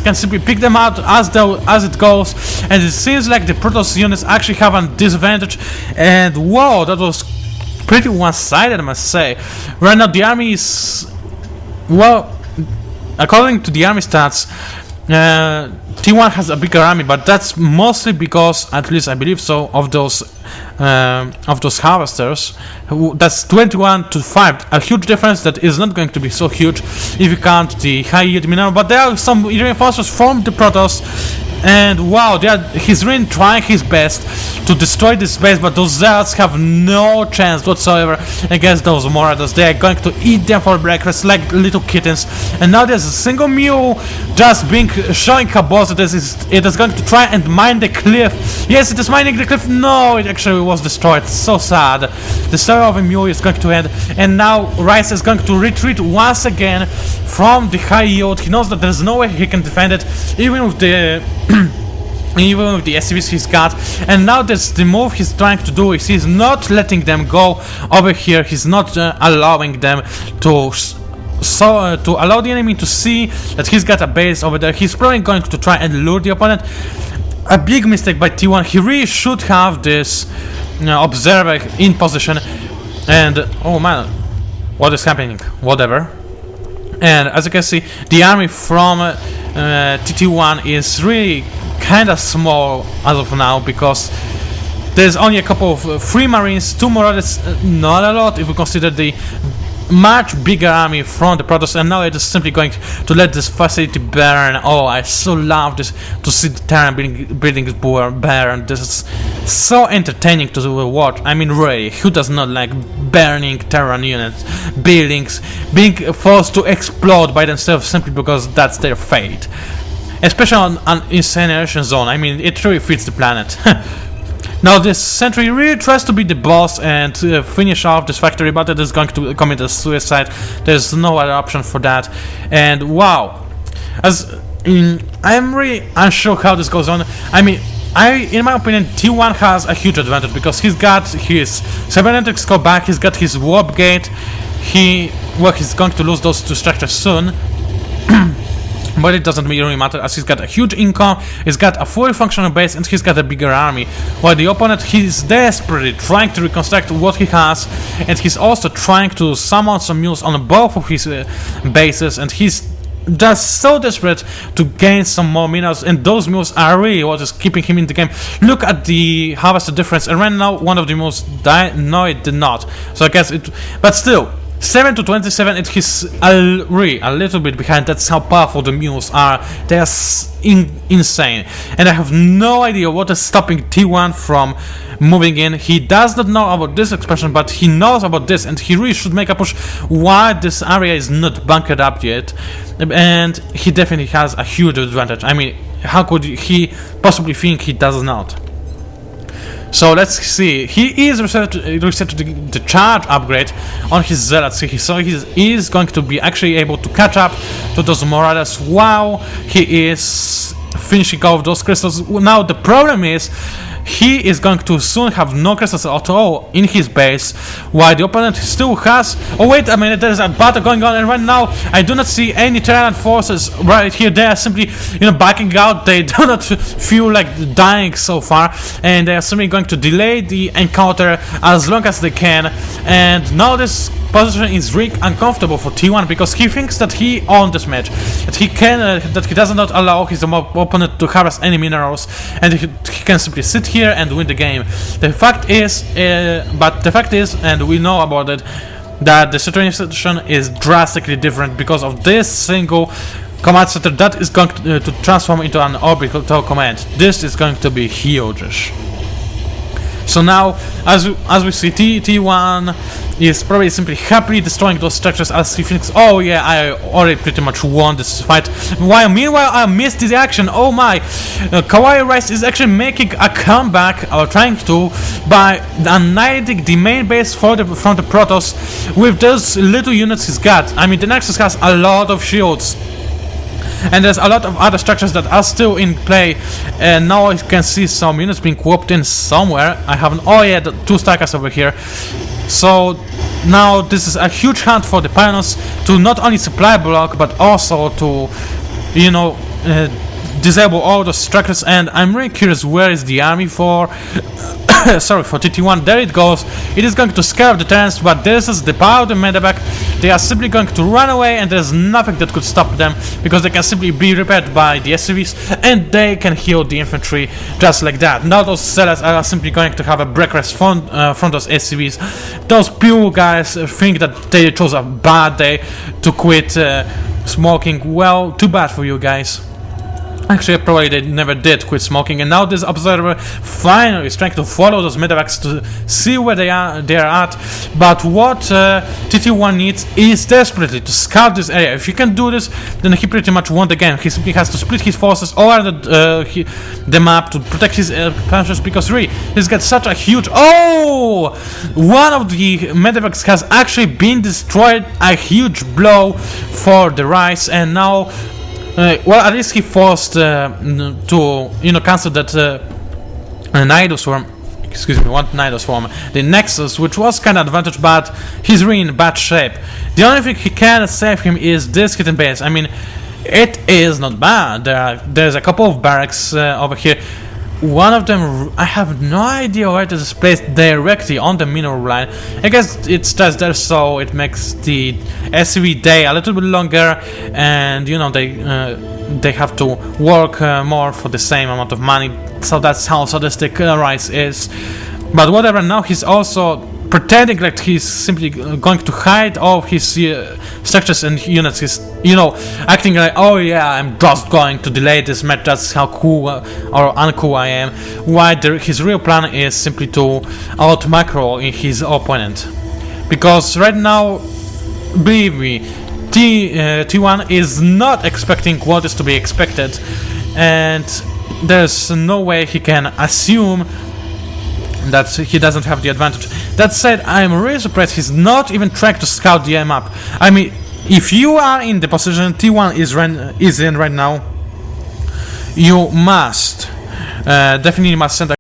can simply pick them out as it goes, and it seems like the Protoss units actually have a disadvantage. And whoa, that was pretty one-sided, I must say. Right now the army is, well, according to the army stats, T1 has a bigger army, but that's mostly because, at least I believe so, of those harvesters. That's 21 to 5, a huge difference that is not going to be so huge if you count the high yield mineral. But there are some reinforcements from the Protoss, and wow, he's really trying his best to destroy this base, but those Zealots have no chance whatsoever against those Marauders. They are going to eat them for breakfast like little kittens. And now there's a single mule just showing how boss it is. It is going to try and mine the cliff. Yes, it is mining the cliff. No, it actually was destroyed. So sad. The story of a mule is going to end, and now Rice is going to retreat once again from the high yield. He knows that there's no way he can defend it, even with the even with the SCVs he's got. And now that's the move he's trying to do, is he's not letting them go over here. He's not allowing them to to allow the enemy to see that he's got a base over there. He's probably going to try and lure the opponent. A big mistake by T1. He really should have this observer in position. And oh man, what is happening? Whatever. And as you can see, the army from TT1 is really kind of small as of now, because there's only a couple of 3 Marines, 2 Marauders, not a lot if we consider the much bigger army from the Protoss. And now it is simply going to let this facility burn. Oh, I so love this, to see the Terran buildings burn. This is so entertaining to watch. I mean, really, who does not like burning Terran units, buildings, being forced to explode by themselves simply because that's their fate? Especially on an incineration zone. I mean, it really fits the planet. Now this sentry really tries to be the boss and finish off this factory, but it is going to commit a suicide. There's no other option for that. And wow, I'm really unsure how this goes on. I mean, in my opinion, T1 has a huge advantage because he's got his cybernetics go back, he's got his warp gate. He's going to lose those 2 structures soon. But it doesn't really matter, as he's got a huge income, he's got a fully functional base, and he's got a bigger army. While the opponent, he's desperately trying to reconstruct what he has, and he's also trying to summon some mules on both of his bases, and he's just so desperate to gain some more minerals, and those mules are really what is keeping him in the game. Look at the harvester difference, and right now one of the mules died. No, it did not. So I guess it, but still, 7 to 27, and he's really a little bit behind. That's how powerful the mules are. They are insane, and I have no idea what is stopping T1 from moving in. He does not know about this expansion, but he knows about this, and he really should make a push while this area is not bunkered up yet. And he definitely has a huge advantage. I mean, how could he possibly think he does not? So let's see. He is reset to the charge upgrade on his Zealots. So he is going to be actually able to catch up to those Marauders while he is finishing off those crystals. Now the problem is, he is going to soon have no crystals at all in his base, while the opponent still has... Oh wait a minute, there's a battle going on, and right now I do not see any Terran forces right here. They are simply, backing out. They do not feel like dying so far, and they are simply going to delay the encounter as long as they can. And now this position is really uncomfortable for T1 because he thinks that he owned this match, that he does not allow his opponent to harvest any minerals, and he can simply sit here and win the game. The fact is, and we know about it, that the situation is drastically different because of this single command center that is going to transform into an orbital command. This is going to be huge. So now, as we see, T1 is probably simply happily destroying those structures as he thinks, oh yeah, I already pretty much won this fight. Meanwhile, I missed this action. Oh my! Kawaii Rice is actually making a comeback, or trying to, by annihilating the main base from the Protoss with those little units he's got. I mean, the Nexus has a lot of shields, and there's a lot of other structures that are still in play. And now I can see some units being whooped in somewhere. I haven't... Oh yeah, the 2 Starcrafts over here. So now this is a huge hunt for the Pioneers to not only supply block, but also to, disable all those structures, and I'm really curious where is the army for sorry, for TT1. There it goes. It is going to scare off the turrets, but this is the power of the medevac. They are simply going to run away, and there's nothing that could stop them, because they can simply be repaired by the SCVs, and they can heal the infantry just like that. Now those sellers are simply going to have a breakfast from those SCVs. Those pure guys think that they chose a bad day to quit smoking. Well, too bad for you guys. Actually, probably they never did quit smoking, and now this observer finally is trying to follow those medevacs to see where they are at. But what TT1 needs is desperately to scout this area. If he can do this, then he pretty much won the game. He simply has to split his forces over the map to protect his PANCZASU, because really, he's got such a huge... Oh! One of the medevacs has actually been destroyed, a huge blow for the Rise, and now... well, at least he forced to, cancel that Nidus Swarm. Excuse me, what Nidus Swarm? The Nexus, which was kind of advantage, but he's really in bad shape. The only thing he can save him is this hidden base. I mean, it is not bad. There's a couple of barracks over here. One of them, I have no idea where it is placed, directly on the mineral line. I guess it's just there, so it makes the SCV day a little bit longer, and they have to work more for the same amount of money. So that's how sadistic Rise is. But whatever. Now he's also pretending like he's simply going to hide all his structures and units. He's, acting like, oh yeah, I'm just going to delay this match, that's how cool or uncool I am. While his real plan is simply to out-macro his opponent. Because right now, believe me, T1 is not expecting what is to be expected, and there's no way he can assume that he doesn't have the advantage. That said, I'm really surprised he's not even trying to scout the map. I mean, if you are in the position T1 is in right now, you definitely must send a